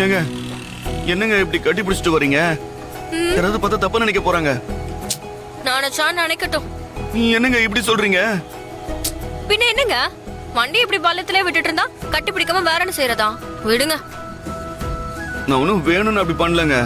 ஏங்க என்னங்க இப்படி கட்டி பிடிச்சிட்டு வரீங்க? யாராவது பார்த்தா தப்பா நினைக்க போறாங்க. நானச்சா நினைக்கட்டும். என்னங்க இப்படி சொல்றீங்க? பின்ன என்னங்க, வண்டி இப்படி பள்ளத்திலே விட்டுட்டு இருந்தா கட்டி பிடிக்காம வேற என்ன செய்யறதா? விடுங்க. நான் ஒன்னும் வேணும்னு அப்படி பண்ணலங்க.